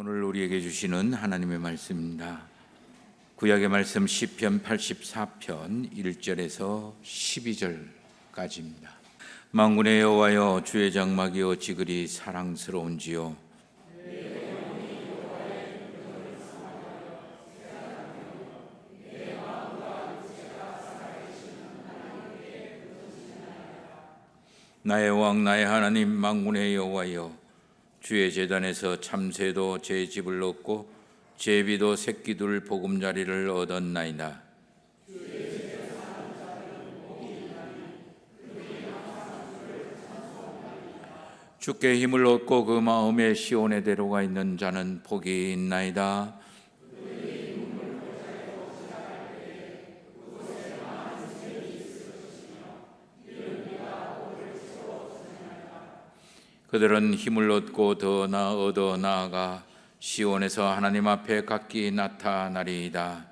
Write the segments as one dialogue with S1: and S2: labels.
S1: 오늘 우리에게 주시는 하나님의 말씀입니다. 구약의 말씀 시편 84편 1절에서 12절까지입니다. 만군의 여호와여, 주의 장막이 어찌 그리 사랑스러운지요. 나의 왕 나의 하나님 만군의 여호와여, 주의 제단에서 참새도 제 집을 얻고 제비도 새끼들 보금자리를 얻었나이다. 주께 힘을 얻고 그 마음에 시온의 대로가 있는 자는 복이 있나이다. 그들은 힘을 얻고 더 얻어 나아가 시온에서 하나님 앞에 각기 나타나리이다.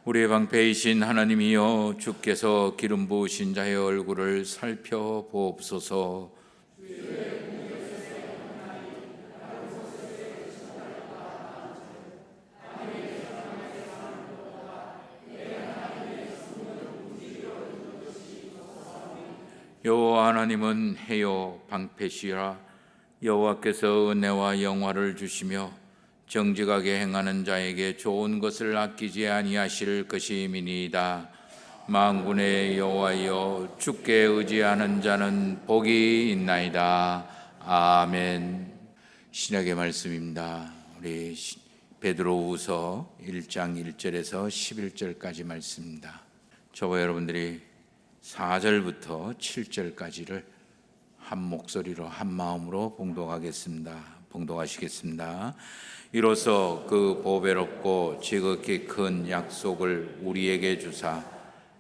S1: 우리의 방패이신 하나님이여, 주께서 기름 부으신 자의 얼굴을 살펴보옵소서. 여호와 하나님은 해요 방패시라. 여호와께서 은혜와 영화를 주시며 정직하게 행하는 자에게 좋은 것을 아끼지 아니하실 것임이니이다. 만군의 여호와여, 주께 의지하는 자는 복이 있나이다. 아멘. 신약의 말씀입니다. 우리 베드로후서 1장 1절에서 11절까지 말씀입니다. 저와 여러분들이 4절부터 7절까지를 한 목소리로 한 마음으로 봉독하시겠습니다. 이로써 그 보배롭고 지극히 큰 약속을 우리에게 주사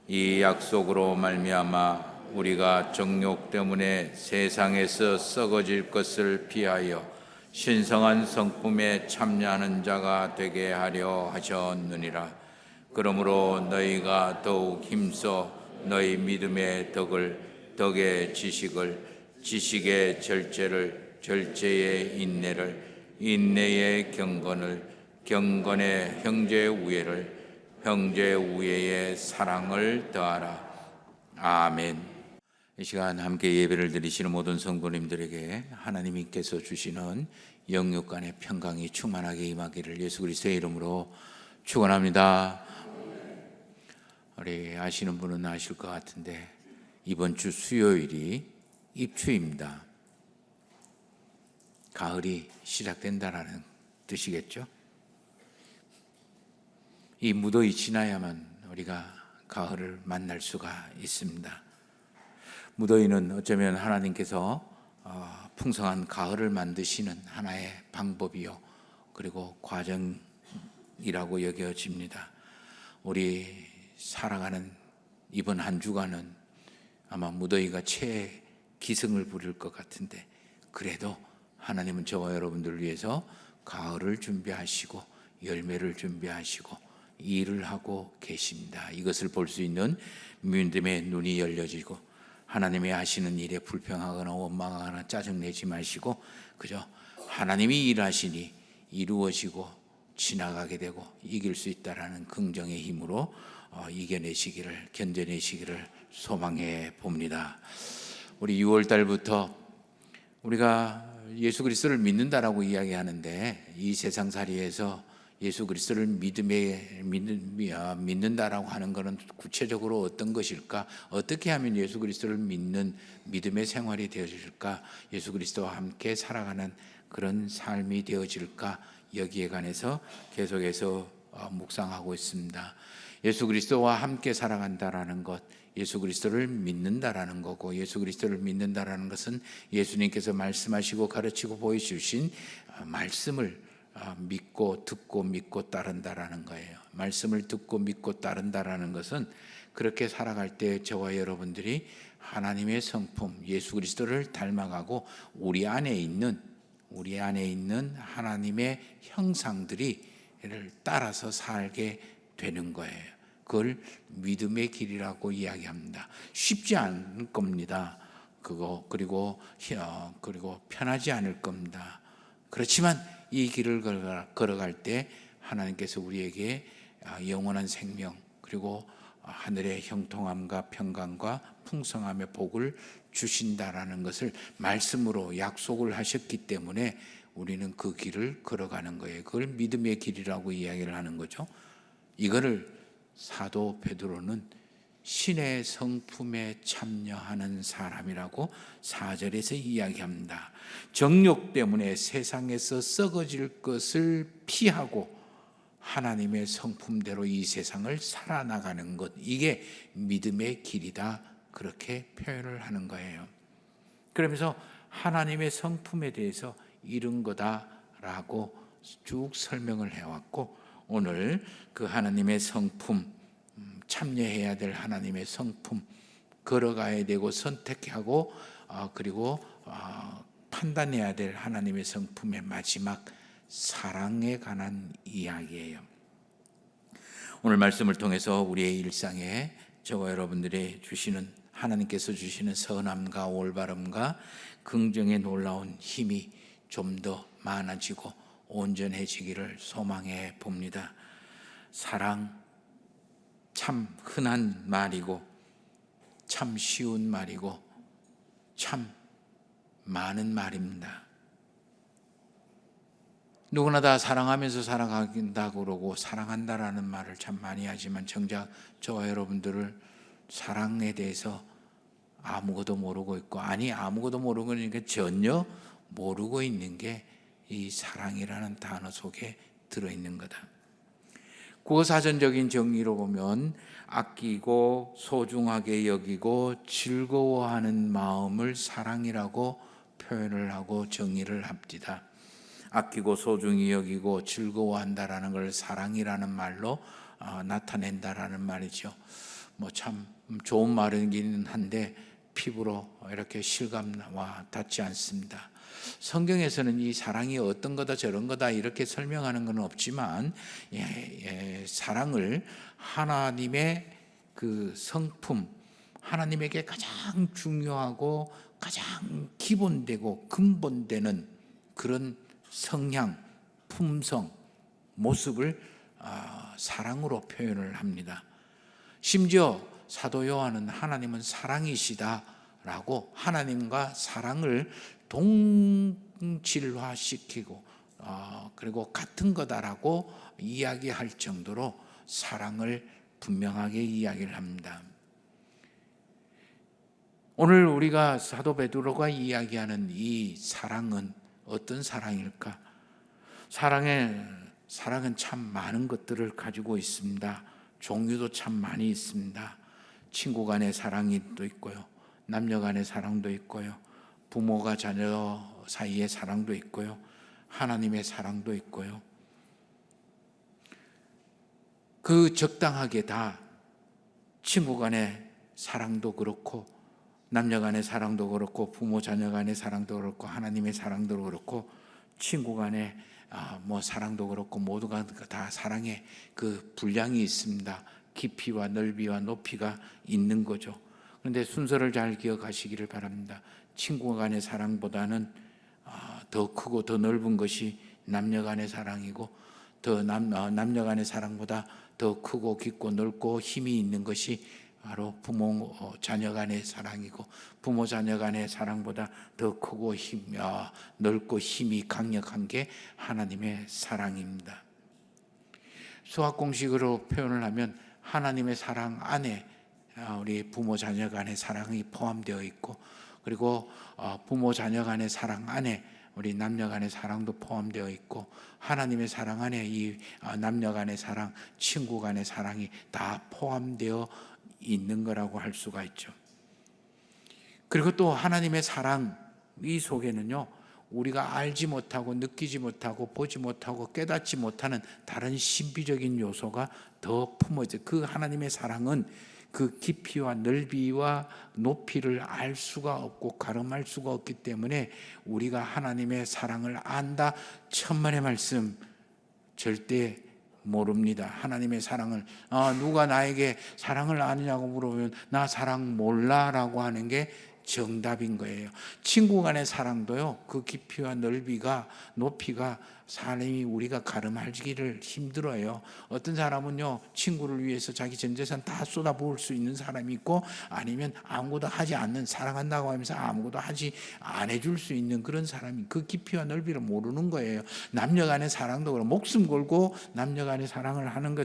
S1: 이 약속으로 말미암아 우리가 정욕 때문에 세상에서 썩어질 것을 피하여 신성한 성품에 참여하는 자가 되게 하려 하셨느니라. 그러므로 너희가 더욱 힘써 너희 믿음의 덕의 지식의 절제를, 절제의 인내의 경건의 형제 우애의 사랑을 더하라. 아멘. 이 시간 함께 예배를 드리시는 모든 성도님들에게 하나님께서 주시는 영육간의 평강이 충만하게 임하기를 예수 그리스도의 이름으로 축원합니다. 우리 아시는 분은 아실 것 같은데 이번 주 수요일이 입추입니다. 가을이 시작된다라는 뜻이겠죠. 이 무더위 지나야만 우리가 가을을 만날 수가 있습니다. 무더위는 어쩌면 하나님께서 풍성한 가을을 만드시는 하나의 방법이요, 그리고 과정이라고 여겨집니다. 우리 살아가는 이번 한 주간은 아마 무더위가 최기승을 부릴 것 같은데, 그래도 하나님은 저와 여러분들을 위해서 가을을 준비하시고 열매를 준비하시고 일을 하고 계십니다. 이것을 볼 수 있는 믿음의 눈이 열려지고 하나님이 하시는 일에 불평하거나 원망하거나 짜증내지 마시고 그저 하나님이 일하시니 이루어지고 지나가게 되고 이길 수 있다라는 긍정의 힘으로 견뎌내시기를 소망해 봅니다. 우리 6월 달부터 우리가 예수 그리스도를 믿는다라고 이야기하는데, 이 세상살이에서 예수 그리스도를 믿는다라고 하는 것은 구체적으로 어떤 것일까? 어떻게 하면 예수 그리스도를 믿는 믿음의 생활이 되어질까? 예수 그리스도와 함께 살아가는 그런 삶이 되어질까? 여기에 관해서 계속해서 묵상하고 있습니다. 예수 그리스도와 함께 살아간다라는 것, 예수 그리스도를 믿는다라는 거고, 예수 그리스도를 믿는다라는 것은 예수님께서 말씀하시고 가르치고 보여주신 말씀을 믿고 듣고 믿고 따른다라는 거예요. 말씀을 듣고 믿고 따른다라는 것은 그렇게 살아갈 때 저와 여러분들이 하나님의 성품 예수 그리스도를 닮아가고 우리 안에 있는 하나님의 형상들이 를 따라서 살게 되는 거예요. 그걸 믿음의 길이라고 이야기합니다. 쉽지 않을 겁니다. 그리고 편하지 않을 겁니다. 그렇지만 이 길을 걸어갈 때 하나님께서 우리에게 영원한 생명, 그리고 하늘의 형통함과 평강과 풍성함의 복을 주신다라는 것을 말씀으로 약속을 하셨기 때문에 우리는 그 길을 걸어가는 거예요. 그걸 믿음의 길이라고 이야기를 하는 거죠. 이거를 사도 베드로는 신의 성품에 참여하는 사람이라고 4절에서 이야기합니다. 정욕 때문에 세상에서 썩어질 것을 피하고 하나님의 성품대로 이 세상을 살아나가는 것, 이게 믿음의 길이다, 그렇게 표현을 하는 거예요. 그러면서 하나님의 성품에 대해서 이런 거다라고 쭉 설명을 해왔고, 오늘 그 하나님의 성품, 참여해야 될 하나님의 성품, 걸어가야 되고 선택하고 그리고 판단해야 될 하나님의 성품의 마지막 사랑에 관한 이야기예요. 오늘 말씀을 통해서 우리의 일상에 저와 여러분들이 주시는, 하나님께서 주시는 선함과 올바름과 긍정의 놀라운 힘이 좀 더 많아지고 온전해지기를 소망해 봅니다. 사랑, 참 흔한 말이고 참 쉬운 말이고 참 많은 말입니다. 누구나 다 사랑하면서 살아간다고 그러고 사랑한다라는 말을 참 많이 하지만 정작 저와 여러분들을 사랑에 대해서 아무것도 모르고 있고, 아무것도 모르고 있는 게 전혀 모르고 있는 게 이 사랑이라는 단어 속에 들어있는 거다. 국어사전적인 정의로 보면 아끼고 소중하게 여기고 즐거워하는 마음을 사랑이라고 표현을 하고 정의를 합니다. 아끼고 소중히 여기고 즐거워한다라는 걸 사랑이라는 말로 나타낸다라는 말이죠. 참 좋은 말이긴 한데 피부로 이렇게 실감와 닿지 않습니다. 성경에서는 이 사랑이 어떤 거다 저런 거다 이렇게 설명하는 건 없지만 사랑을 하나님의 그 성품, 하나님에게 가장 중요하고 가장 기본되고 근본되는 그런 성향, 품성, 모습을 사랑으로 표현을 합니다. 심지어 사도 요한은 하나님은 사랑이시다라고 하나님과 사랑을 동질화시키고 그리고 같은 거다라고 이야기할 정도로 사랑을 분명하게 이야기를 합니다. 오늘 우리가 사도 베드로가 이야기하는 이 사랑은 어떤 사랑일까? 사랑은 참 많은 것들을 가지고 있습니다. 종류도 참 많이 있습니다. 친구 간의 사랑이 또 있고요, 남녀 간의 사랑도 있고요, 부모가 자녀 사이의 사랑도 있고요, 하나님의 사랑도 있고요. 그 적당하게 다 친구 간의 사랑도 그렇고 남녀 간의 사랑도 그렇고 부모 자녀 간의 사랑도 그렇고 하나님의 사랑도 그렇고 친구 간의 사랑도 그렇고 모두가 다 사랑의 그 분량이 있습니다. 깊이와 넓이와 높이가 있는 거죠. 그런데 순서를 잘 기억하시기를 바랍니다. 친구 간의 사랑보다는 더 크고 더 넓은 것이 남녀 간의 사랑이고, 남녀 간의 사랑보다 더 크고 깊고 넓고 힘이 있는 것이 바로 부모 자녀 간의 사랑이고, 부모 자녀 간의 사랑보다 더 크고 넓고 힘이 강력한 게 하나님의 사랑입니다. 수학 공식으로 표현을 하면 하나님의 사랑 안에 우리 부모 자녀 간의 사랑이 포함되어 있고, 그리고 부모 자녀 간의 사랑 안에 우리 남녀 간의 사랑도 포함되어 있고, 하나님의 사랑 안에 이 남녀 간의 사랑, 친구 간의 사랑이 다 포함되어 있는 거라고 할 수가 있죠. 그리고 또 하나님의 사랑 이 속에는요, 우리가 알지 못하고 느끼지 못하고 보지 못하고 깨닫지 못하는 다른 신비적인 요소가 더 품어져. 그 하나님의 사랑은 그 깊이와 넓이와 높이를 알 수가 없고 가름할 수가 없기 때문에 우리가 하나님의 사랑을 안다, 천만의 말씀 절대 모릅니다. 하나님의 사랑을. 누가 나에게 사랑을 아느냐고 물어보면 나 사랑 몰라라고 하는 게 정답인 거예요. 친구 간의 사랑도요, 그 깊이와 넓이가, 높이가 사람이 우리가 가름하기를 힘들어요. 어떤 사람은요, 친구를 위해서 자기 전 재산 다 쏟아부을 수 있는 사람이 있고, 아니면 아무것도 하지 않는, 사랑한다고 하면서 아무것도 하지 안 해줄 수 있는 그런 사람이, 그 깊이와 넓이를 모르는 거예요. 남녀 간의 사랑도 그렇고, 목숨 걸고 남녀 간의 사랑을 하는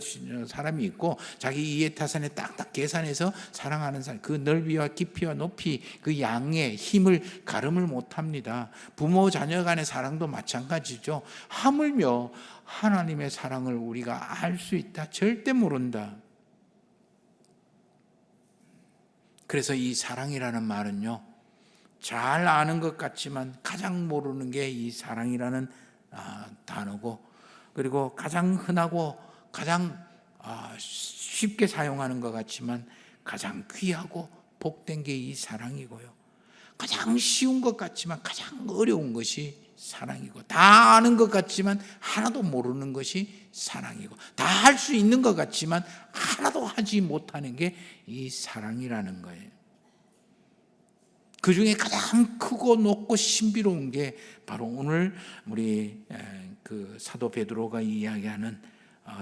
S1: 사람이 있고, 자기 이해타산에 딱딱 계산해서 사랑하는 사람, 그 넓이와 깊이와 높이, 그 양의 힘을 가름을 못합니다. 부모 자녀 간의 사랑도 마찬가지죠. 하물며 하나님의 사랑을 우리가 알 수 있다? 절대 모른다. 그래서 이 사랑이라는 말은요, 잘 아는 것 같지만 가장 모르는 게 이 사랑이라는 단어고, 그리고 가장 흔하고 가장 쉽게 사용하는 것 같지만 가장 귀하고 복된 게 이 사랑이고요, 가장 쉬운 것 같지만 가장 어려운 것이 사랑이고, 다 아는 것 같지만 하나도 모르는 것이 사랑이고, 다 할 수 있는 것 같지만 하나도 하지 못하는 게 이 사랑이라는 거예요. 그 중에 가장 크고 높고 신비로운 게 바로 오늘 우리 그 사도 베드로가 이야기하는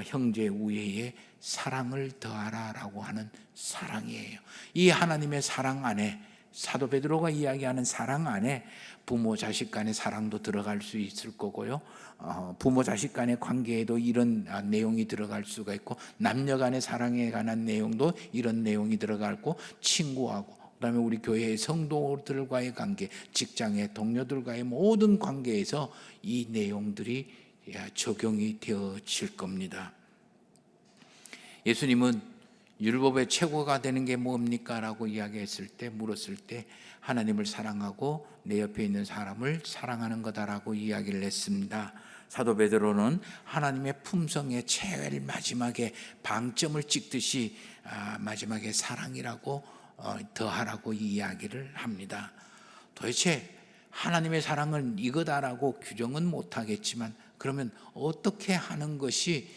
S1: 형제 우애의 사랑을 더하라라고 하는 사랑이에요. 이 하나님의 사랑 안에, 사도 베드로가 이야기하는 사랑 안에 부모 자식 간의 사랑도 들어갈 수 있을 거고요, 부모 자식 간의 관계에도 이런 내용이 들어갈 수가 있고, 남녀 간의 사랑에 관한 내용도 이런 내용이 들어가고, 친구하고 그다음에 우리 교회의 성도들과의 관계, 직장의 동료들과의 모든 관계에서 이 내용들이 적용이 되어질 겁니다. 예수님은 율법의 최고가 되는 게 뭡니까? 라고 이야기했을 때, 물었을 때 하나님을 사랑하고 내 옆에 있는 사람을 사랑하는 거다라고 이야기를 했습니다. 사도 베드로는 하나님의 품성의 제일 마지막에 방점을 찍듯이 마지막에 사랑이라고 더하라고 이야기를 합니다. 도대체 하나님의 사랑은 이거다라고 규정은 못하겠지만, 그러면 어떻게 하는 것이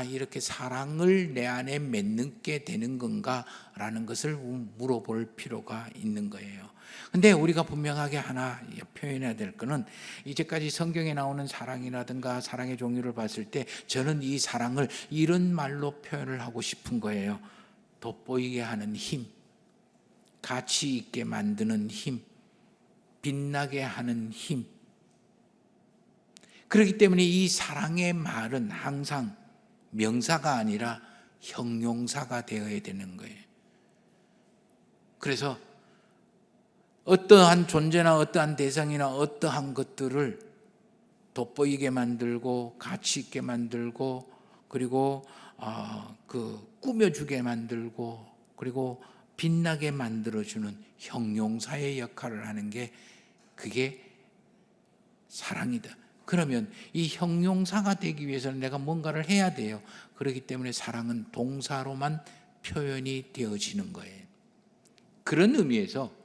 S1: 이렇게 사랑을 내 안에 맺게 되는 건가라는 것을 물어볼 필요가 있는 거예요. 근데 우리가 분명하게 하나 표현해야 될 거는, 이제까지 성경에 나오는 사랑이라든가 사랑의 종류를 봤을 때 저는 이 사랑을 이런 말로 표현을 하고 싶은 거예요. 돋보이게 하는 힘, 가치 있게 만드는 힘, 빛나게 하는 힘. 그렇기 때문에 이 사랑의 말은 항상 명사가 아니라 형용사가 되어야 되는 거예요. 그래서 어떠한 존재나 어떠한 대상이나 어떠한 것들을 돋보이게 만들고 가치 있게 만들고, 그리고 꾸며주게 만들고, 그리고 빛나게 만들어주는 형용사의 역할을 하는 게, 그게 사랑이다. 그러면 이 형용사가 되기 위해서는 내가 뭔가를 해야 돼요. 그렇기 때문에 사랑은 동사로만 표현이 되어지는 거예요. 그런 의미에서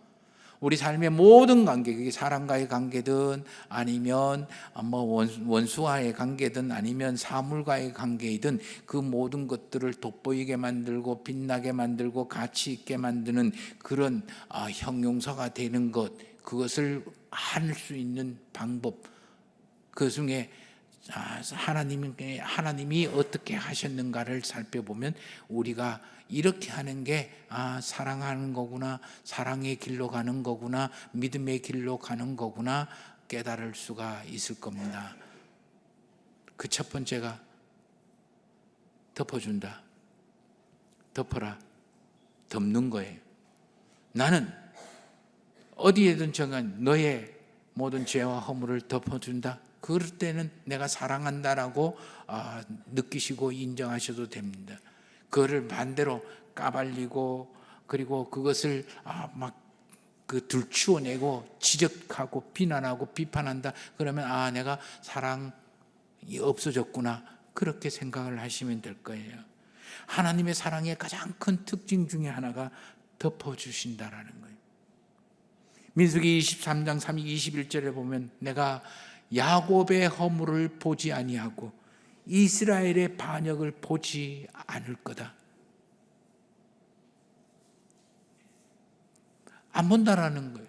S1: 우리 삶의 모든 관계, 그게 사람과의 관계든 아니면 원수와의 관계든 아니면 사물과의 관계이든, 그 모든 것들을 돋보이게 만들고 빛나게 만들고 가치 있게 만드는 그런 형용사가 되는 것, 그것을 할 수 있는 방법, 그 중에 하나님이 어떻게 하셨는가를 살펴보면 우리가 이렇게 하는 게 사랑하는 거구나, 사랑의 길로 가는 거구나, 믿음의 길로 가는 거구나 깨달을 수가 있을 겁니다. 그 첫 번째가 덮어준다. 덮어라. 덮는 거예요. 나는 어디에든 정한 너의 모든 죄와 허물을 덮어준다. 그럴 때는 내가 사랑한다라고 느끼시고 인정하셔도 됩니다. 그거를 반대로 까발리고, 그리고 그것을 들추어내고 지적하고 비난하고 비판한다. 그러면 내가 사랑이 없어졌구나, 그렇게 생각을 하시면 될 거예요. 하나님의 사랑의 가장 큰 특징 중에 하나가 덮어주신다라는 거예요. 민수기 23장 21절에 보면 내가 야곱의 허물을 보지 아니하고 이스라엘의 반역을 보지 않을 거다. 안 본다라는 거예요.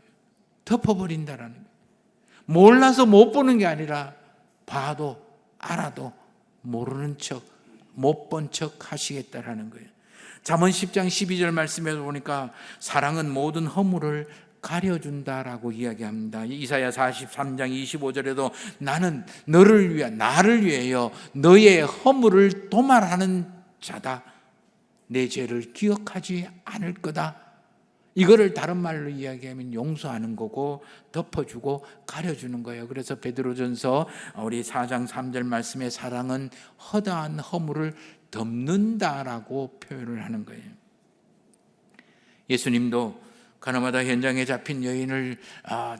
S1: 덮어버린다라는 거예요. 몰라서 못 보는 게 아니라 봐도 알아도 모르는 척, 못 본 척 하시겠다라는 거예요. 잠언 10장 12절 말씀에 보니까 사랑은 모든 허물을 가려준다라고 이야기합니다. 이사야 43장 25절에도 나는 나를 위하여 너의 허물을 도말하는 자다. 내 죄를 기억하지 않을 거다. 이거를 다른 말로 이야기하면 용서하는 거고 덮어주고 가려주는 거예요. 그래서 베드로전서 우리 4장 3절 말씀에 사랑은 허다한 허물을 덮는다라고 표현을 하는 거예요. 예수님도 가나마다 현장에 잡힌 여인을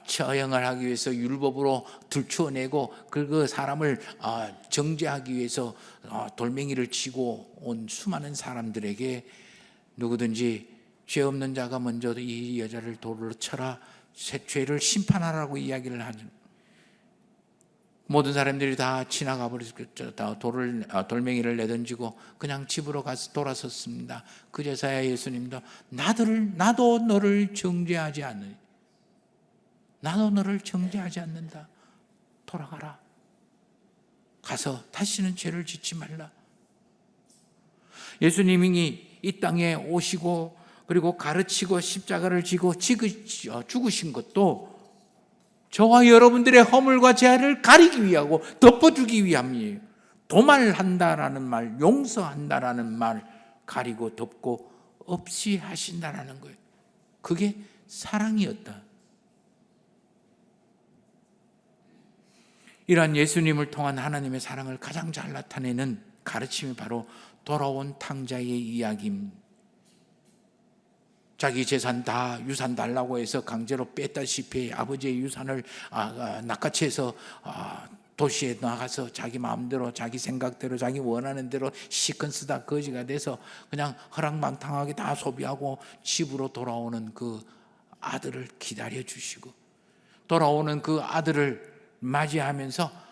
S1: 처형을 하기 위해서 율법으로 들추어내고 그 사람을 정죄하기 위해서 돌멩이를 치고 온 수많은 사람들에게 누구든지 죄 없는 자가 먼저 이 여자를 돌로 쳐라, 죄를 심판하라고 이야기를 하죠. 모든 사람들이 다 지나가 버렸죠. 다 돌멩이를 내던지고 그냥 집으로 가서 돌아섰습니다. 그제서야 예수님도 나도 너를 정죄하지 않는, 나도 너를 정죄하지 않는다. 돌아가라. 가서 다시는 죄를 짓지 말라. 예수님이 이 땅에 오시고 그리고 가르치고 십자가를 지고 죽으신 것도 저와 여러분들의 허물과 죄를 가리기 위하고 덮어주기 위함이에요. 도말한다라는 말, 용서한다라는 말, 가리고 덮고 없이 하신다라는 거예요. 그게 사랑이었다. 이러한 예수님을 통한 하나님의 사랑을 가장 잘 나타내는 가르침이 바로 돌아온 탕자의 이야기입니다. 자기 재산 다 유산 달라고 해서 강제로 뺐다시피 아버지의 유산을 낚아채서 도시에 나가서 자기 마음대로 자기 생각대로 자기 원하는 대로 시큰스다 거지가 돼서 그냥 허랑방탕하게 다 소비하고 집으로 돌아오는 그 아들을 기다려 주시고 돌아오는 그 아들을 맞이하면서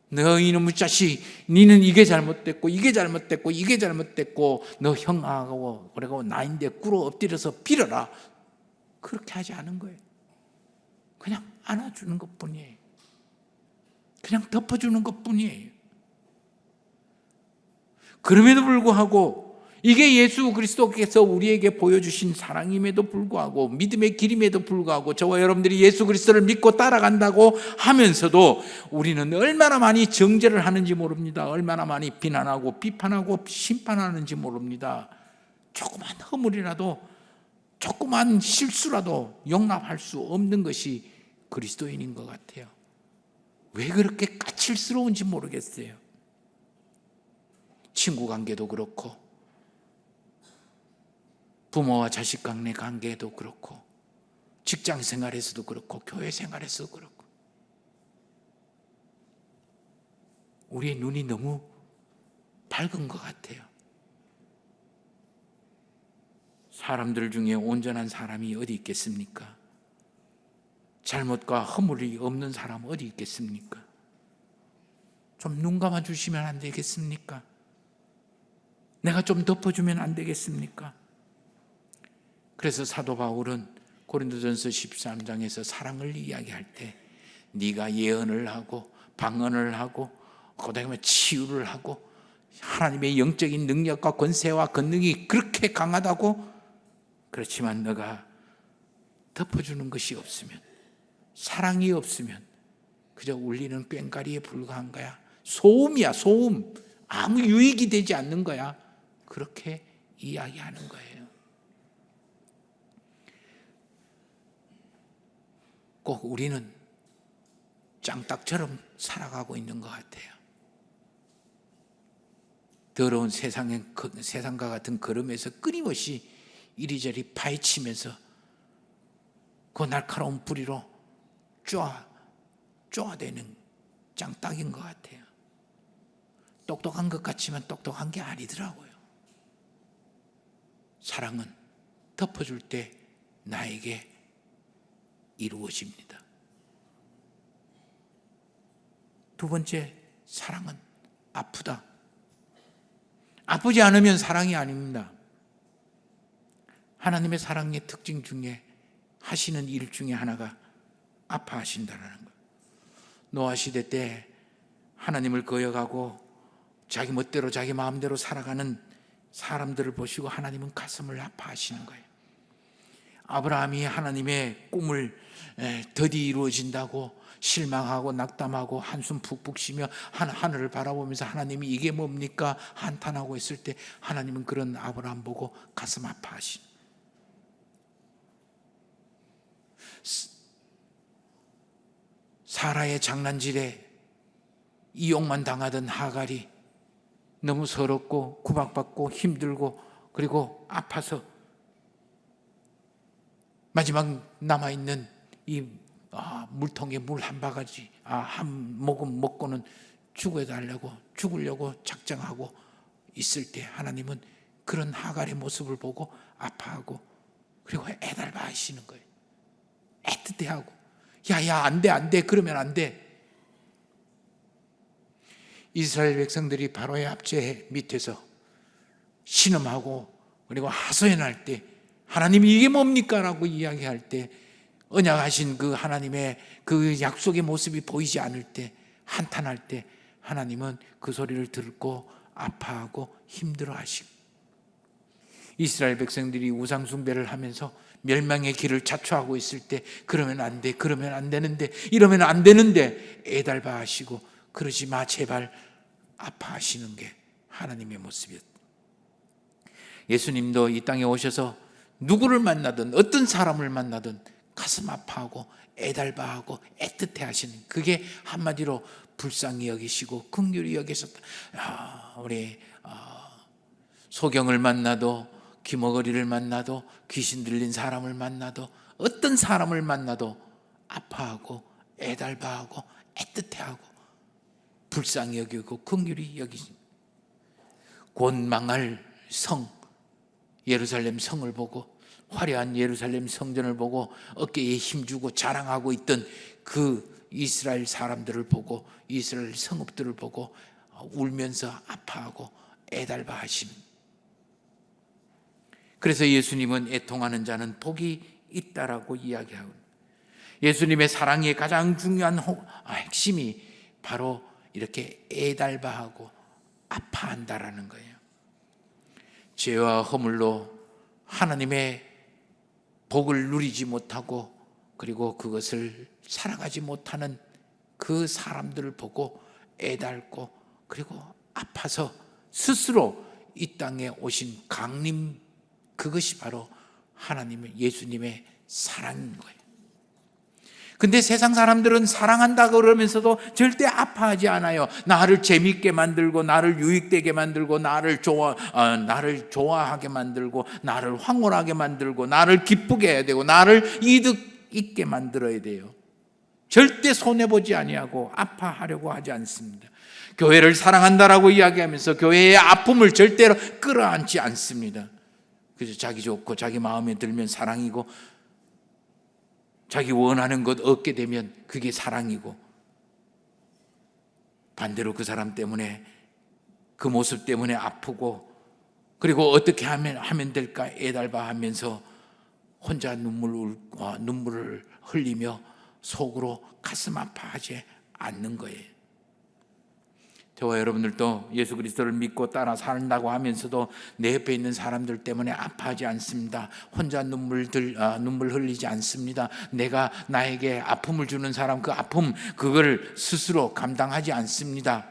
S1: 너 이놈의 자식, 니는 이게 잘못됐고 이게 잘못됐고 이게 잘못됐고 너 형하고 그리고 나인데 꿇어 엎드려서 빌어라. 그렇게 하지 않은 거예요. 그냥 안아주는 것뿐이에요. 그냥 덮어주는 것뿐이에요. 그럼에도 불구하고 이게 예수 그리스도께서 우리에게 보여주신 사랑임에도 불구하고 믿음의 길임에도 불구하고 저와 여러분들이 예수 그리스도를 믿고 따라간다고 하면서도 우리는 얼마나 많이 정죄를 하는지 모릅니다. 얼마나 많이 비난하고 비판하고 심판하는지 모릅니다. 조그만 허물이라도 조그만 실수라도 용납할 수 없는 것이 그리스도인인 것 같아요. 왜 그렇게 까칠스러운지 모르겠어요. 친구 관계도 그렇고 부모와 자식 간의 관계도 그렇고 직장 생활에서도 그렇고 교회 생활에서도 그렇고 우리의 눈이 너무 밝은 것 같아요. 사람들 중에 온전한 사람이 어디 있겠습니까? 잘못과 허물이 없는 사람 어디 있겠습니까? 좀 눈 감아 주시면 안 되겠습니까? 내가 좀 덮어주면 안 되겠습니까? 그래서 사도 바울은 고린도전서 13장에서 사랑을 이야기할 때 네가 예언을 하고 방언을 하고 그다음에 치유를 하고 하나님의 영적인 능력과 권세와 권능이 그렇게 강하다고 그렇지만 너가 덮어주는 것이 없으면 사랑이 없으면 그저 울리는 꽹과리에 불과한 거야. 소음이야, 소음. 아무 유익이 되지 않는 거야. 그렇게 이야기하는 거예요. 꼭 우리는 짱딱처럼 살아가고 있는 것 같아요. 더러운 세상과 같은 걸음에서 끊임없이 이리저리 파헤치면서 그 날카로운 뿌리로 쪼아대는 짱딱인 것 같아요. 똑똑한 것 같지만 똑똑한 게 아니더라고요. 사랑은 덮어줄 때 나에게 이루어집니다. 두 번째, 사랑은 아프다, 아프지 않으면 사랑이 아닙니다. 하나님의 사랑의 특징 중에 하시는 일 중에 하나가 아파하신다는 거예요. 노아 시대 때 하나님을 거역하고 자기 멋대로 자기 마음대로 살아가는 사람들을 보시고 하나님은 가슴을 아파하시는 거예요. 아브라함이 하나님의 꿈을 더디 이루어진다고 실망하고 낙담하고 한숨 푹푹 쉬며 하늘을 바라보면서 하나님이 이게 뭡니까? 한탄하고 있을 때 하나님은 그런 아브라함 보고 가슴 아파하시는. 사라의 장난질에 이용만 당하던 하갈이 너무 서럽고 구박받고 힘들고 그리고 아파서 마지막 남아있는 이 물통에 물 한 바가지 한 모금 먹고는 죽으려고 작정하고 있을 때 하나님은 그런 하갈의 모습을 보고 아파하고 그리고 애달파 하시는 거예요. 애틋해하고 야야 안돼 그러면 안돼. 이스라엘 백성들이 바로의 압제 밑에서 신음하고 그리고 하소연할 때 하나님이 이게 뭡니까? 라고 이야기할 때 언약하신 그 하나님의 그 약속의 모습이 보이지 않을 때 한탄할 때 하나님은 그 소리를 듣고 아파하고 힘들어하시고 이스라엘 백성들이 우상 숭배를 하면서 멸망의 길을 자초하고 있을 때 그러면 안 돼, 그러면 안 되는데, 이러면 안 되는데 애달파 하시고 그러지 마 제발 아파하시는 게 하나님의 모습이었다. 예수님도 이 땅에 오셔서 누구를 만나든 어떤 사람을 만나든 가슴 아파하고 애달파하고 애틋해 하시는, 그게 한마디로 불쌍히 여기시고 긍휼히 여기셨다. 우리 소경을 만나도 귀머거리를 만나도 귀신 들린 사람을 만나도 어떤 사람을 만나도 아파하고 애달파하고 애틋해하고 불쌍히 여기고 긍휼히 여기십니다. 곧 망할 성 예루살렘 성을 보고 화려한 예루살렘 성전을 보고 어깨에 힘주고 자랑하고 있던 그 이스라엘 사람들을 보고 이스라엘 성읍들을 보고 울면서 아파하고 애달파 하심. 그래서 예수님은 애통하는 자는 복이 있다라고 이야기하고, 예수님의 사랑의 가장 중요한 핵심이 바로 이렇게 애달파하고 아파한다라는 거예요. 죄와 허물로 하나님의 복을 누리지 못하고 그리고 그것을 살아가지 못하는 그 사람들을 보고 애달고 그리고 아파서 스스로 이 땅에 오신 강림, 그것이 바로 하나님의 예수님의 사랑인 거예요. 근데 세상 사람들은 사랑한다 그러면서도 절대 아파하지 않아요. 나를 재밌게 만들고 나를 유익되게 만들고 나를 좋아하게 만들고 나를 황홀하게 만들고 나를 기쁘게 해야 되고 나를 이득 있게 만들어야 돼요. 절대 손해보지 아니하고 아파하려고 하지 않습니다. 교회를 사랑한다라고 이야기하면서 교회의 아픔을 절대로 끌어안지 않습니다. 그래서 자기 좋고 자기 마음에 들면 사랑이고 자기 원하는 것 얻게 되면 그게 사랑이고, 반대로 그 사람 때문에 그 모습 때문에 아프고 그리고 어떻게 하면 될까 애달파 하면서 혼자 눈물을 흘리며 속으로 가슴 아파하지 않는 거예요. 저와 여러분들도 예수 그리스도를 믿고 따라 산다고 하면서도 내 옆에 있는 사람들 때문에 아파하지 않습니다. 혼자 눈물 흘리지 않습니다. 내가 나에게 아픔을 주는 사람 그 아픔 그걸 스스로 감당하지 않습니다.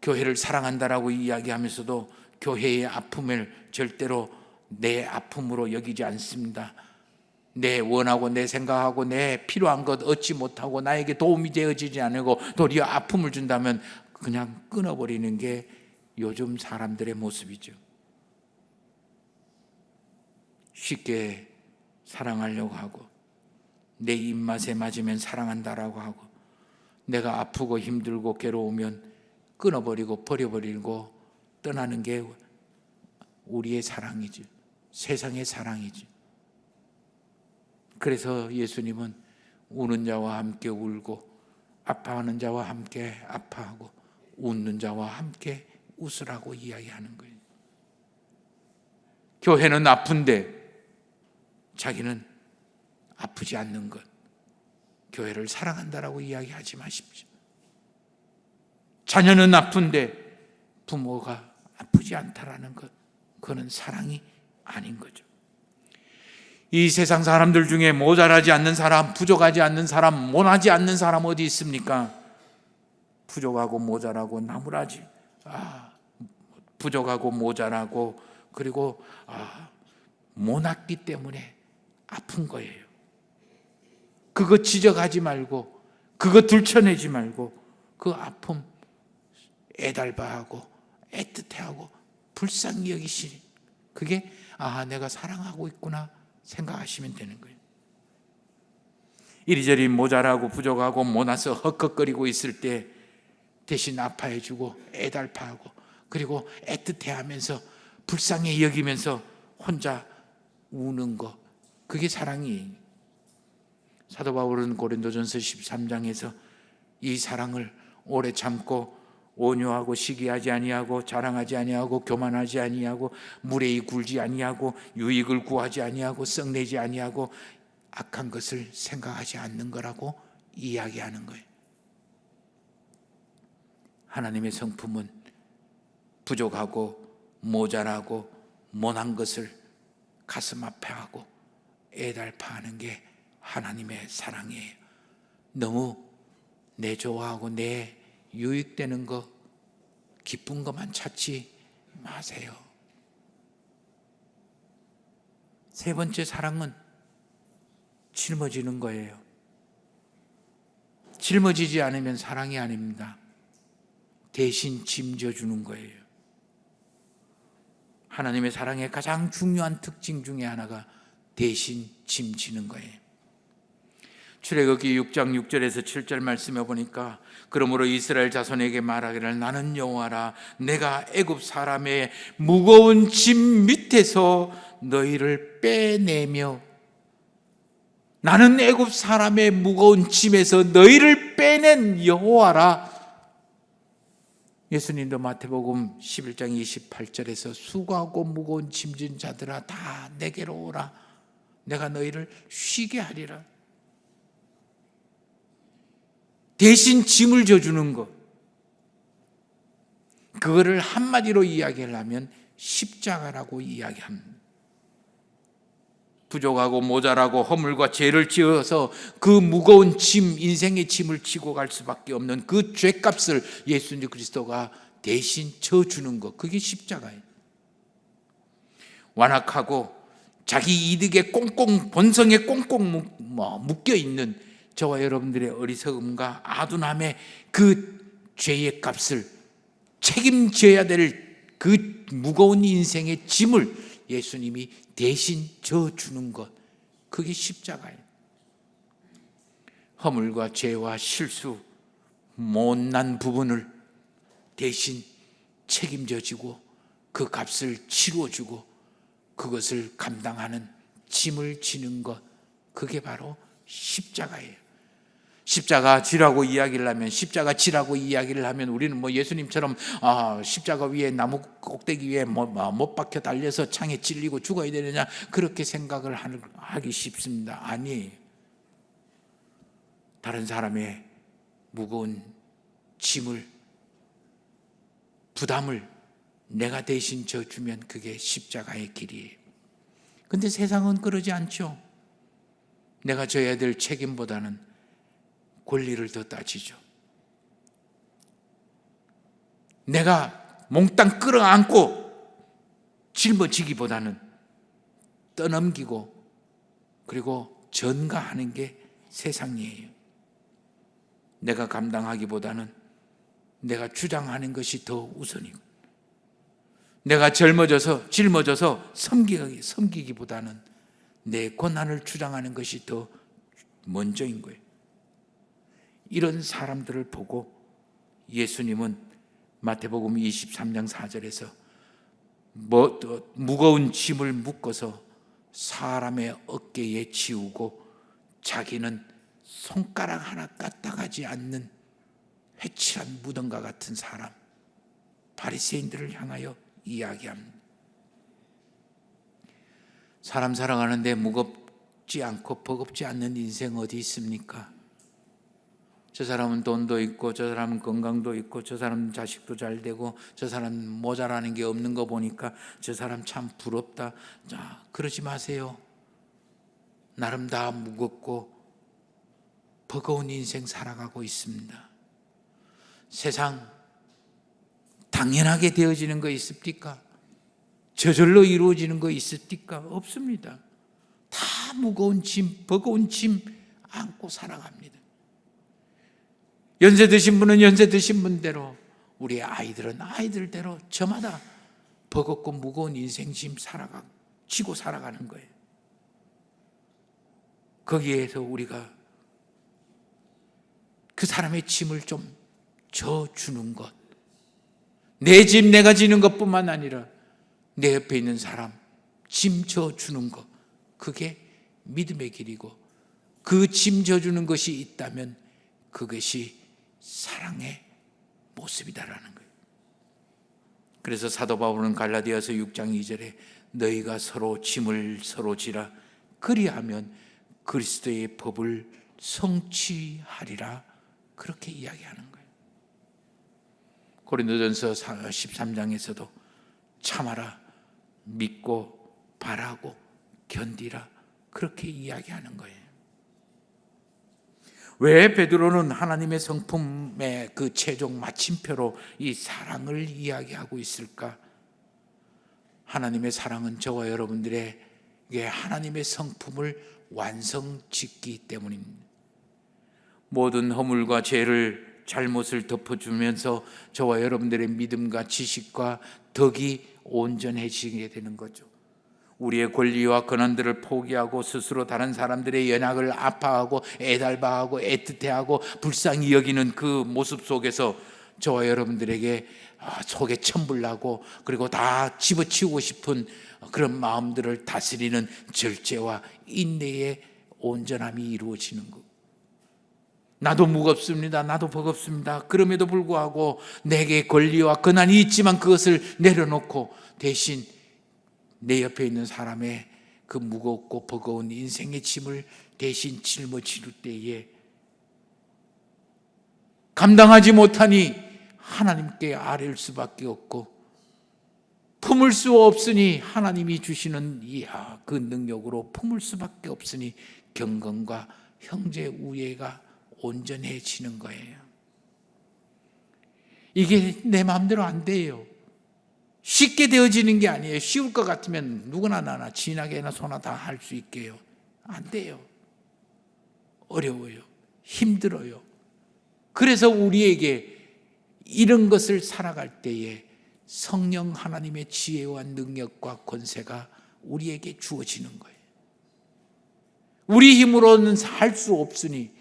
S1: 교회를 사랑한다라고 이야기하면서도 교회의 아픔을 절대로 내 아픔으로 여기지 않습니다. 내 원하고 내 생각하고 내 필요한 것 얻지 못하고 나에게 도움이 되어지지 않고 도리어 아픔을 준다면 그냥 끊어버리는 게 요즘 사람들의 모습이죠. 쉽게 사랑하려고 하고 내 입맛에 맞으면 사랑한다라고 하고 내가 아프고 힘들고 괴로우면 끊어버리고 버려버리고 떠나는 게 우리의 사랑이죠. 세상의 사랑이죠. 그래서 예수님은 우는 자와 함께 울고 아파하는 자와 함께 아파하고 웃는 자와 함께 웃으라고 이야기하는 거예요. 교회는 아픈데 자기는 아프지 않는 것, 교회를 사랑한다라고 이야기하지 마십시오. 자녀는 아픈데 부모가 아프지 않다라는 것, 그거는 사랑이 아닌 거죠. 이 세상 사람들 중에 모자라지 않는 사람, 부족하지 않는 사람, 모나지 않는 사람 어디 있습니까? 부족하고 모자라고 나무라지, 부족하고 모자라고, 그리고 모났기 때문에 아픈 거예요. 그거 지적하지 말고, 그거 들춰내지 말고, 그 아픔 애달바하고 애틋해하고 불쌍히 여기시니, 그게 내가 사랑하고 있구나 생각하시면 되는 거예요. 이리저리 모자라고 부족하고 모나서 헉헉거리고 있을 때 대신 아파해주고 애달파하고, 그리고 애틋해하면서 불쌍히 여기면서 혼자 우는 거, 그게 사랑이에요. 사도 바울은 고린도전서 13장에서 이 사랑을 오래 참고 온유하고 시기하지 아니하고 자랑하지 아니하고 교만하지 아니하고 무례히 굴지 아니하고 유익을 구하지 아니하고 썩내지 아니하고 악한 것을 생각하지 않는 거라고 이야기하는 거예요. 하나님의 성품은 부족하고 모자라고 모난 것을 가슴 아파하고 애달파하는 게 하나님의 사랑이에요. 너무 내 좋아하고 내 유익되는 거, 기쁜 것만 찾지 마세요. 세 번째 사랑은 짊어지는 거예요. 짊어지지 않으면 사랑이 아닙니다. 대신 짐져주는 거예요. 하나님의 사랑의 가장 중요한 특징 중에 하나가 대신 짐지는 거예요. 출애굽기 6장 6절에서 7절 말씀해 보니까, 그러므로 이스라엘 자손에게 말하기를 나는 여호와라, 내가 애굽 사람의 무거운 짐 밑에서 너희를 빼내며, 나는 애굽 사람의 무거운 짐에서 너희를 빼낸 여호와라. 예수님도 마태복음 11장 28절에서 수고하고 무거운 짐진 자들아 다 내게로 오라, 내가 너희를 쉬게 하리라. 대신 짐을 져주는 것, 그거를 한마디로 이야기하려면 십자가라고 이야기합니다. 부족하고 모자라고 허물과 죄를 지어서 그 무거운 짐, 인생의 짐을 지고 갈 수밖에 없는 그 죄값을 예수님 그리스도가 대신 져주는 것, 그게 십자가예요. 완악하고 자기 이득에 꽁꽁, 본성에 꽁꽁 묶여있는 저와 여러분들의 어리석음과 아둔함의 그 죄의 값을 책임져야 될 그 무거운 인생의 짐을 예수님이 대신 져주는 것, 그게 십자가예요. 허물과 죄와 실수, 못난 부분을 대신 책임져주고 그 값을 치루어주고 그것을 감당하는 짐을 지는 것, 그게 바로 십자가예요. 십자가 지라고 이야기를 하면, 십자가 지라고 이야기를 하면 우리는 예수님처럼 십자가 위에 나무 꼭대기 위에 못 박혀 달려서 창에 찔리고 죽어야 되느냐, 그렇게 생각을 하기 쉽습니다. 아니에요. 다른 사람의 무거운 짐을, 부담을 내가 대신 져주면 그게 십자가의 길이에요. 근데 세상은 그러지 않죠. 내가 져야 될 책임보다는 권리를 더 따지죠. 내가 몽땅 끌어안고 짊어지기보다는 떠넘기고 그리고 전가하는 게 세상이에요. 내가 감당하기보다는 내가 주장하는 것이 더 우선이고, 내가 짊어져서 섬기기보다는 내 권한을 주장하는 것이 더 먼저인 거예요. 이런 사람들을 보고 예수님은 마태복음 23장 4절에서 무거운 짐을 묶어서 사람의 어깨에 지우고 자기는 손가락 하나 까딱하지 않는 회칠한 무덤과 같은 사람, 바리새인들을 향하여 이야기합니다. 사람 살아가는데 무겁지 않고 버겁지 않는 인생 어디 있습니까? 저 사람은 돈도 있고, 저 사람은 건강도 있고, 저 사람은 자식도 잘 되고, 저 사람은 모자라는 게 없는 거 보니까 저 사람 참 부럽다. 자, 그러지 마세요. 나름 다 무겁고 버거운 인생 살아가고 있습니다. 세상 당연하게 되어지는 거 있습니까? 저절로 이루어지는 거 있습니까? 없습니다. 다 무거운 짐, 버거운 짐 안고 살아갑니다. 연세 드신 분은 연세 드신 분대로, 우리 아이들은 아이들대로 저마다 버겁고 무거운 인생 짐 지고 살아가는 거예요. 거기에서 우리가 그 사람의 짐을 좀 져주는 것, 내 짐 내가 지는 것뿐만 아니라 내 옆에 있는 사람 짐 져주는 것, 그게 믿음의 길이고, 그 짐 져주는 것이 있다면 그것이 사랑의 모습이다라는 거예요. 그래서 사도 바울은 갈라디아서 6장 2절에 너희가 서로 짐을 서로 지라, 그리하면 그리스도의 법을 성취하리라, 그렇게 이야기하는 거예요. 고린도전서 13장에서도 참아라, 믿고 바라고 견디라, 그렇게 이야기하는 거예요. 왜 베드로는 하나님의 성품의 그 최종 마침표로 이 사랑을 이야기하고 있을까? 하나님의 사랑은 저와 여러분들에게 하나님의 성품을 완성짓기 때문입니다. 모든 허물과 죄를, 잘못을 덮어주면서 저와 여러분들의 믿음과 지식과 덕이 온전해지게 되는 거죠. 우리의 권리와 권한들을 포기하고 스스로 다른 사람들의 연약을 아파하고 애달파하고 애틋해하고 불쌍히 여기는 그 모습 속에서 저와 여러분들에게 속에 천불나고, 그리고 다 집어치우고 싶은 그런 마음들을 다스리는 절제와 인내의 온전함이 이루어지는 것. 나도 무겁습니다. 나도 버겁습니다. 그럼에도 불구하고 내게 권리와 권한이 있지만 그것을 내려놓고 대신 내 옆에 있는 사람의 그 무겁고 버거운 인생의 짐을 대신 짊어지를 때에 감당하지 못하니 하나님께 아뢰일 수밖에 없고, 품을 수 없으니 하나님이 주시는 그 능력으로 품을 수밖에 없으니 경건과 형제 우애가 온전해지는 거예요. 이게 내 마음대로 안 돼요. 쉽게 되어지는 게 아니에요. 쉬울 것 같으면 누구나 나나 진하게나 소나 다 할 수 있게요. 안 돼요. 어려워요. 힘들어요. 그래서 우리에게 이런 것을 살아갈 때에 성령 하나님의 지혜와 능력과 권세가 우리에게 주어지는 거예요. 우리 힘으로는 할 수 없으니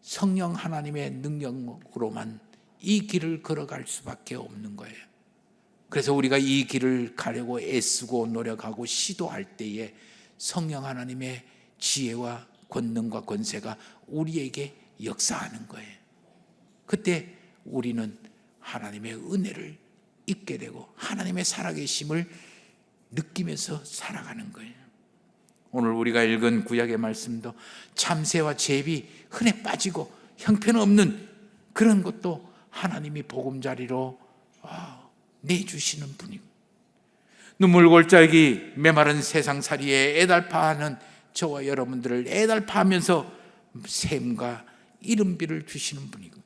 S1: 성령 하나님의 능력으로만 이 길을 걸어갈 수밖에 없는 거예요. 그래서 우리가 이 길을 가려고 애쓰고 노력하고 시도할 때에 성령 하나님의 지혜와 권능과 권세가 우리에게 역사하는 거예요. 그때 우리는 하나님의 은혜를 입게 되고 하나님의 살아계심을 느끼면서 살아가는 거예요. 오늘 우리가 읽은 구약의 말씀도 참새와 제비 흔해 빠지고 형편없는 그런 것도 하나님이 보금자리로 내주시는 분이고, 눈물 골짜기 메마른 세상살이에 애달파하는 저와 여러분들을 애달파하면서 샘과 이른비를 주시는 분이고,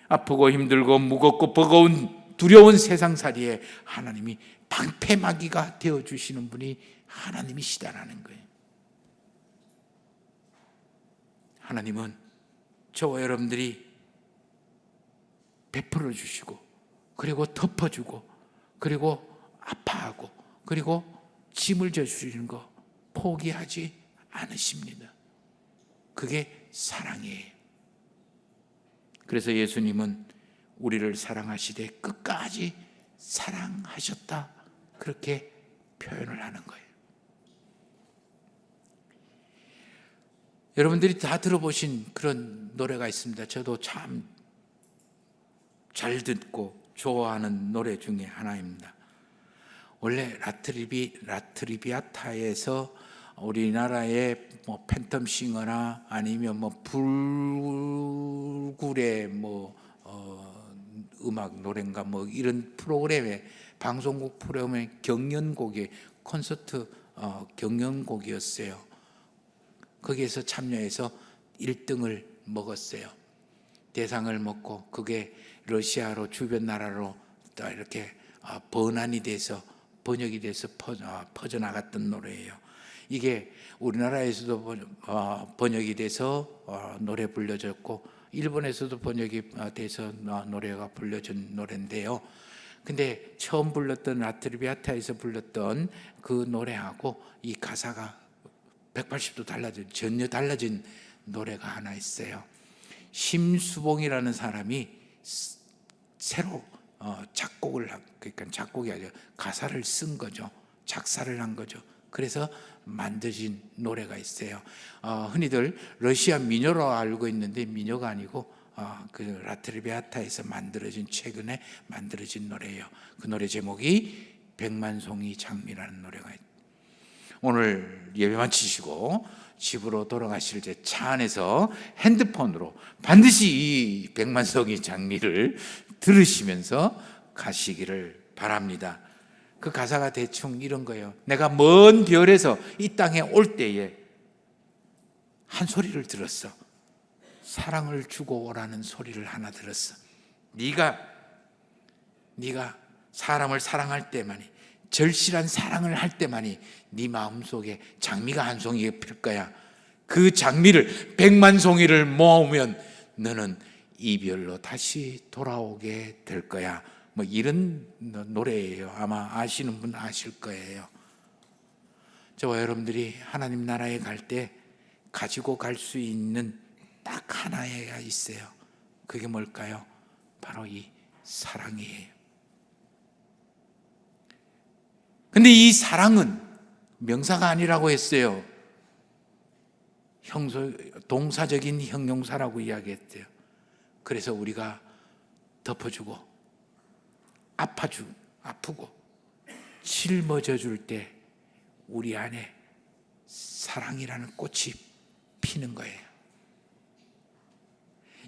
S1: 아프고 힘들고 무겁고 버거운 두려운 세상살이에 하나님이 방패막이가 되어주시는 분이 하나님이시다라는 거예요. 하나님은 저와 여러분들이 베풀어 주시고, 그리고 덮어주고, 그리고 아파하고, 그리고 짐을 져주시는 거 포기하지 않으십니다. 그게 사랑이에요. 그래서 예수님은 우리를 사랑하시되 끝까지 사랑하셨다, 그렇게 표현을 하는 거예요. 여러분들이 다 들어보신 그런 노래가 있습니다. 저도 참 잘 듣고 좋아하는 노래 중에 하나입니다. 원래 라트리비아타에서 우리나라의 뭐 팬텀싱어나 아니면 뭐 불굴의 음악 노래인가 뭐 이런 프로그램에, 방송국 프로그램의 경연곡이 콘서트 경연곡이었어요. 거기에서 참여해서 1등을 먹었어요. 대상을 먹고 그게 러시아로, 주변 나라로 또 이렇게 번안이 돼서, 번역이 돼서 퍼져나갔던 노래예요. 이게 우리나라에서도 번역이 돼서 노래 불려졌고, 일본에서도 번역이 돼서 노래가 불려진 노래인데요. 근데 처음 불렀던 라트리비아타에서 불렀던 그 노래하고 이 가사가 180도 전혀 달라진 노래가 하나 있어요. 심수봉이라는 사람이 새로 그러니까 작곡이 아니라 가사를 쓴 거죠. 작사를 한 거죠. 그래서 만들어진 노래가 있어요. 흔히들 러시아 민요로 알고 있는데 민요가 아니고 그 라트리비아타에서 최근에 만들어진 노래예요. 그 노래 제목이 백만송이 장미라는 노래가 있어요. 오늘 예배 마치시고 집으로 돌아가실 때 차 안에서 핸드폰으로 반드시 이 백만송이 장미를 들으시면서 가시기를 바랍니다. 그 가사가 대충 이런 거예요. 내가 먼 별에서 이 땅에 올 때에 한 소리를 들었어. 사랑을 주고 오라는 소리를 하나 들었어. 네가 사람을 사랑할 때만이, 절실한 사랑을 할 때만이 네 마음속에 장미가 한 송이가 필 거야. 그 장미를 100만 송이를 모으면 너는 이별로 다시 돌아오게 될 거야. 뭐 이런 노래예요. 아마 아시는 분 아실 거예요. 저와 여러분들이 하나님 나라에 갈 때 가지고 갈 수 있는 딱 하나가 있어요. 그게 뭘까요? 바로 이 사랑이에요. 근데 이 사랑은 명사가 아니라고 했어요. 동사적인 형용사라고 이야기했대요. 그래서 우리가 덮어주고 아프고 짊어져 줄 때 우리 안에 사랑이라는 꽃이 피는 거예요.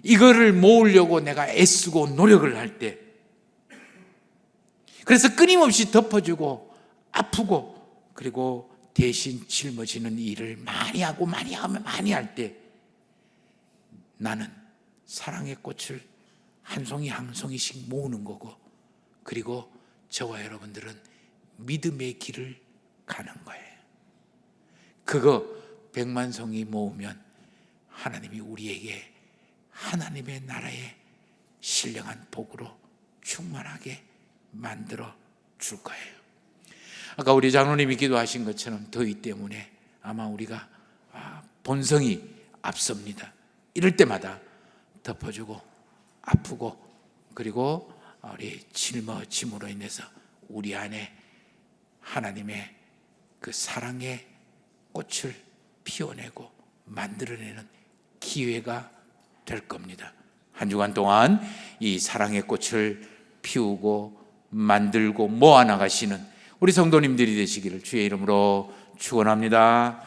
S1: 이거를 모으려고 내가 애쓰고 노력을 할 때, 그래서 끊임없이 덮어주고 아프고 그리고 대신 짊어지는 일을 많이 하고 많이 할 때 나는 사랑의 꽃을 한 송이 한 송이씩 모으는 거고, 그리고 저와 여러분들은 믿음의 길을 가는 거예요. 그거 100만 송이 모으면 하나님이 우리에게 하나님의 나라의 신령한 복으로 충만하게 만들어 줄 거예요. 아까 우리 장로님이 기도하신 것처럼 더위 때문에 아마 우리가 본성이 앞섭니다. 이럴 때마다 덮어주고 아프고 그리고 우리 짊어짐으로 인해서 우리 안에 하나님의 그 사랑의 꽃을 피워내고 만들어내는 기회가 될 겁니다. 한 주간 동안 이 사랑의 꽃을 피우고 만들고 모아나가시는 우리 성도님들이 되시기를 주의 이름으로 축원합니다.